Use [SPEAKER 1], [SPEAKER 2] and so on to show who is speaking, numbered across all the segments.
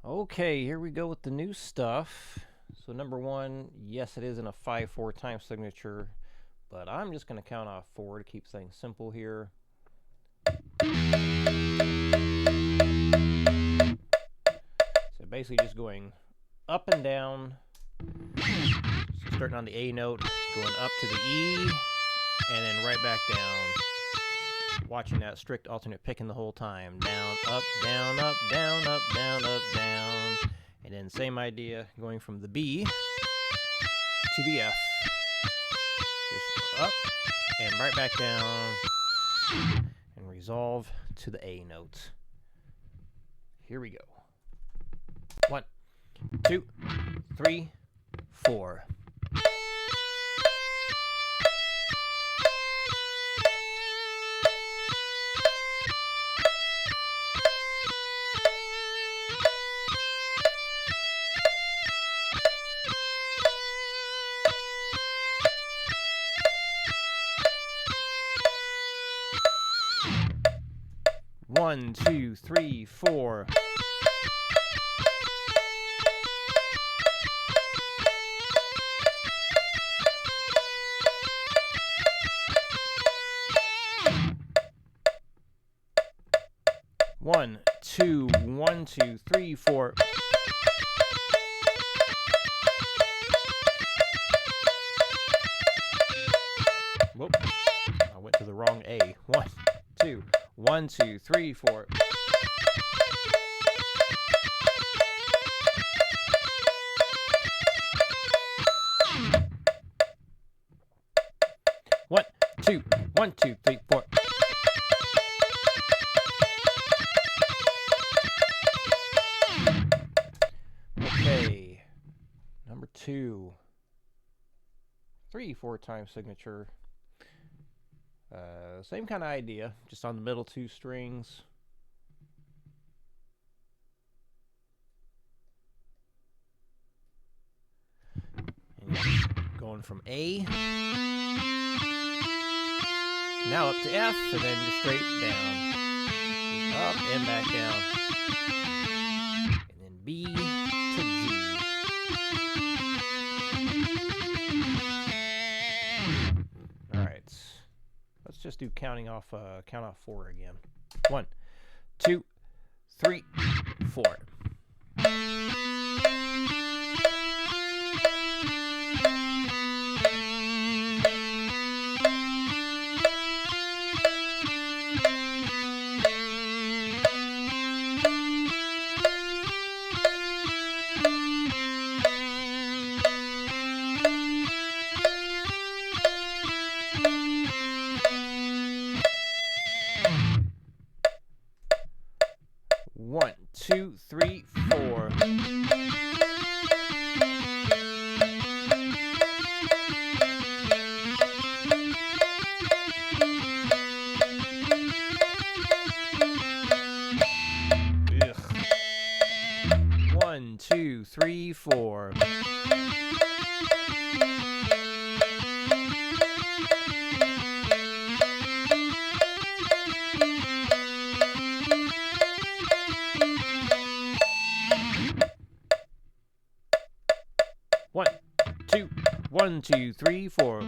[SPEAKER 1] Okay, here we go with the new stuff. So number one, yes, it is in a 5/4 time signature, but I'm just going to count off 4 to keep things simple here. So basically just going up and down, so starting on the A note, going up to the E, and then right back down. Watching that strict alternate picking the whole time. Down, up, down, up, down, up, down, up, down. And then same idea, going from the B to the F. Just up and right back down. And resolve to the A note. Here we go. 1, 2, 3, 4. One, two, three, 4. One, two, 1, 2, 3, 4. Whoop! I went to the wrong A. 1, 2, 1, 2, 3, 4. One, two, 1, 2, 3, 4. Okay, number 2, 3/4 time signature. Same kind of idea, just on the middle 2 strings. And going from A, now up to F, and then just straight down. Up and back down. And then B to G. Let's just do count off 4 again. 1, 2, 3, 4. One, two, 3, 4. Ugh. 1, 2, 3, 4. One, two, 1, 2, 3, 4.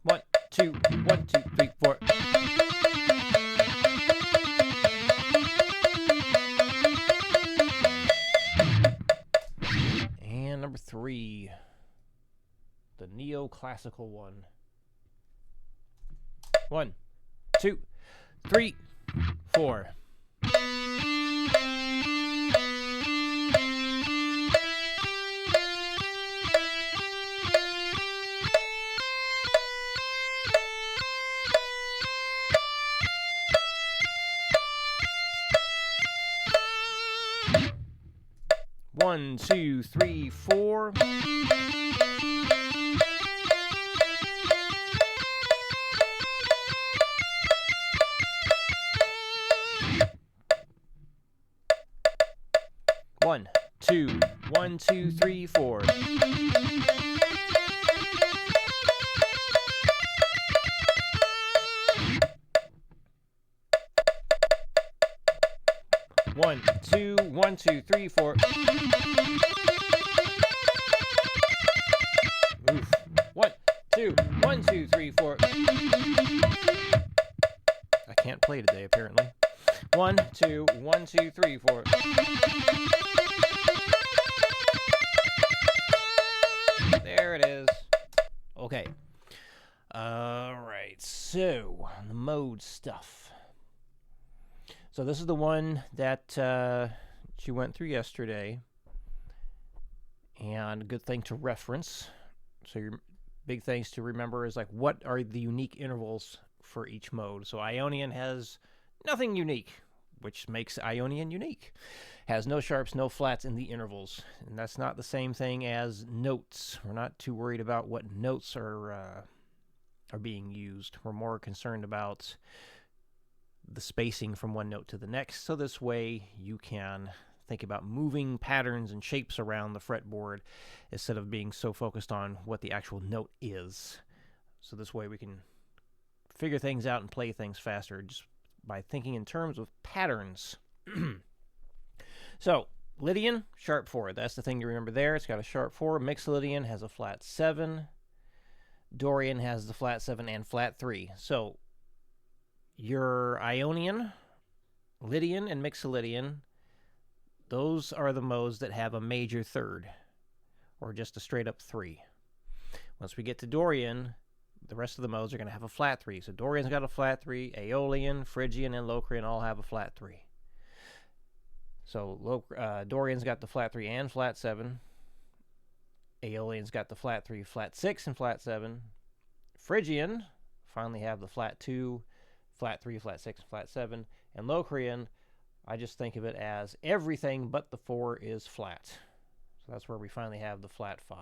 [SPEAKER 1] One, two, 1, 2, 3, 4. And number 3, the neoclassical one. 1, 2, 3, 4. One, 2, 3, 4. One, two, 1, 2, 3, 4. 1, 2, 3, 4. Oof. 1, 2, 1, 2, 3, 4. I can't play today, apparently. 1, 2, 1, 2, 3, 4. There it is. Okay. Alright, so the mode stuff. So this is the one that she went through yesterday. And a good thing to reference. So your big things to remember is like, what are the unique intervals for each mode? So Ionian has nothing unique, which makes Ionian unique. Has no sharps, no flats in the intervals. And that's not the same thing as notes. We're not too worried about what notes are being used. We're more concerned about the spacing from one note to the next. So this way you can think about moving patterns and shapes around the fretboard instead of being so focused on what the actual note is. So this way we can figure things out and play things faster just by thinking in terms of patterns. So Lydian, sharp 4. That's the thing to remember there. It's got a sharp 4. Mixolydian has a flat 7. Dorian has the flat 7 and flat 3. So your Ionian, Lydian, and Mixolydian, those are the modes that have a major third, or just a straight up 3. Once we get to Dorian, the rest of the modes are going to have a flat 3. So Dorian's got a flat 3, Aeolian, Phrygian, and Locrian all have a flat 3. So Dorian's got the flat 3 and flat 7. Aeolian's got the flat 3, flat 6, and flat 7. Phrygian finally have the flat 2, flat 3, flat 6, and flat 7. And Locrian, I just think of it as everything but the 4 is flat. So that's where we finally have the flat 5.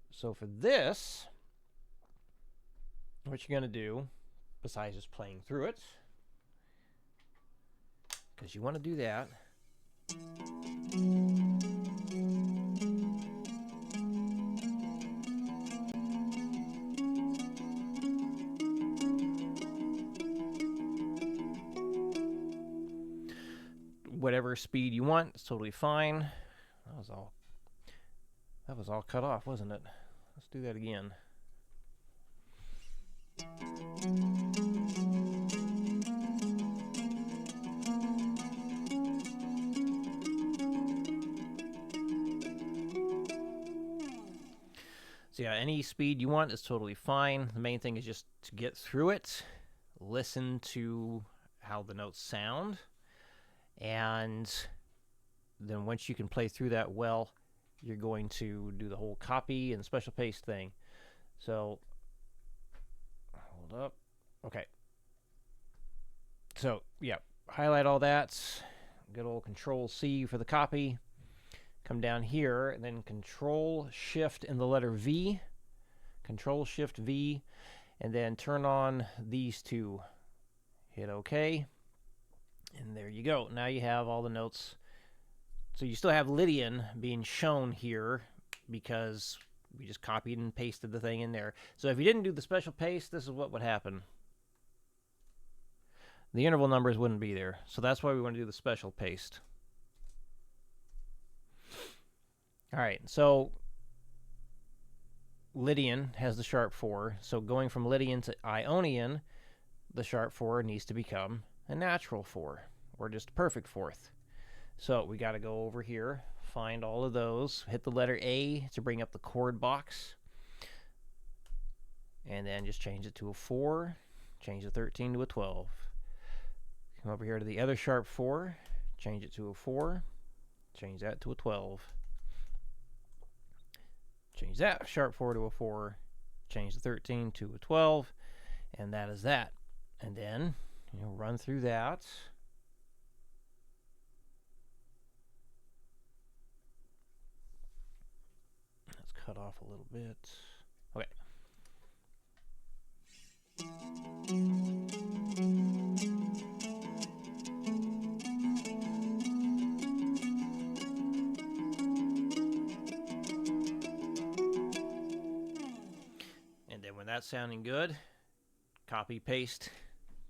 [SPEAKER 1] So for this, what you're going to do, besides just playing through it, because you want to do that, whatever speed you want, it's totally fine. That was all cut off, wasn't it? Let's do that again. So yeah, any speed you want is totally fine. The main thing is just to get through it, listen to how the notes sound, and then once you can play through that well, you're going to do the whole copy and special paste thing. So, hold up. Okay. So, yeah, highlight all that. Good old Control-C for the copy. Come down here, and then Control-Shift and the letter V. Control-Shift-V, and then turn on these two. Hit OK. And there you go. Now you have all the notes. So you still have Lydian being shown here because we just copied and pasted the thing in there. So if you didn't do the special paste, this is what would happen. The interval numbers wouldn't be there. So that's why we want to do the special paste. All right, so Lydian has the sharp 4. So going from Lydian to Ionian, the sharp 4 needs to become a natural 4, or just a perfect fourth. So we got to go over here, find all of those, hit the letter A to bring up the chord box, and then just change it to a 4, change the 13 to a 12. Come over here to the other sharp 4, change it to a 4, change that to a 12. Change that sharp 4 to a 4, change the 13 to a 12, and that is that. And then run through that. Let's cut off a little bit. Okay. And then when that's sounding good, copy, paste,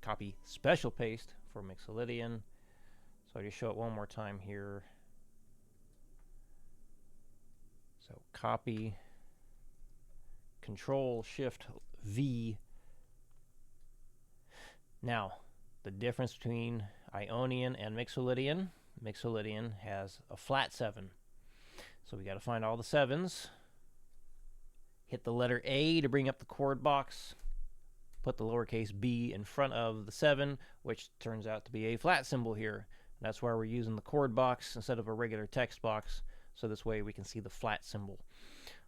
[SPEAKER 1] copy, special paste for Mixolydian, So I just show it one more time here. So copy, Control Shift V. Now, the difference between Ionian and Mixolydian. Mixolydian has a flat 7. So we got to find all the 7s. Hit the letter A to bring up the chord box. Put the lowercase b in front of the 7, which turns out to be a flat symbol here. That's why we're using the chord box instead of a regular text box. So this way we can see the flat symbol.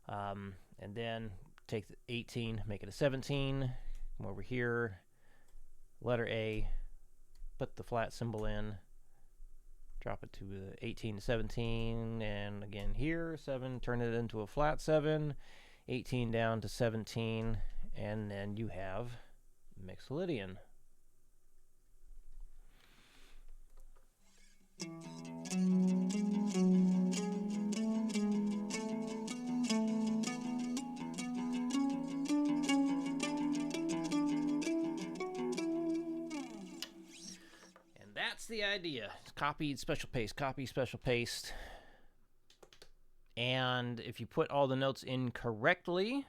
[SPEAKER 1] And then take the 18, make it a 17. Come over here, letter A, put the flat symbol in, drop it to 18 to 17, and again here, 7, turn it into a flat 7, 18 down to 17, and then you have Mixolydian. That's the idea. It's copied, special paste, copy, special paste. And if you put all the notes in correctly,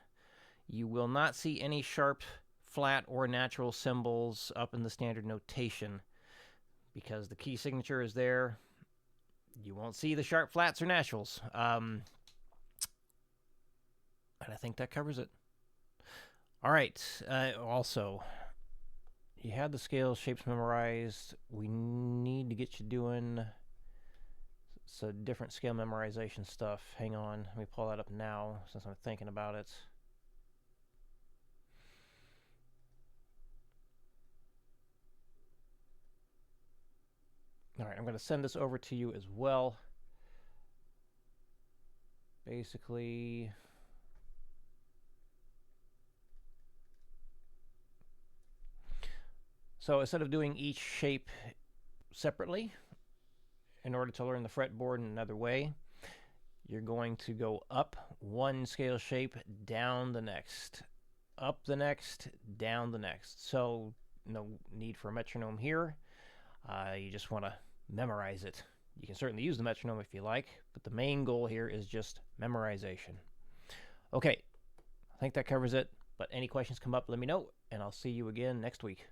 [SPEAKER 1] you will not see any sharp, flat, or natural symbols up in the standard notation. Because the key signature is there, you won't see the sharp, flats, or naturals. And I think that covers it. All right. Also, you had the scales, shapes memorized. We need to get you doing some different scale memorization stuff. Hang on, let me pull that up now since I'm thinking about it. All right, I'm going to send this over to you as well. Basically, so instead of doing each shape separately, in order to learn the fretboard in another way, you're going to go up one scale shape, down the next, up the next, down the next. So no need for a metronome here. You just want to memorize it. You can certainly use the metronome if you like, but the main goal here is just memorization. Okay, I think that covers it, but any questions come up, let me know, and I'll see you again next week.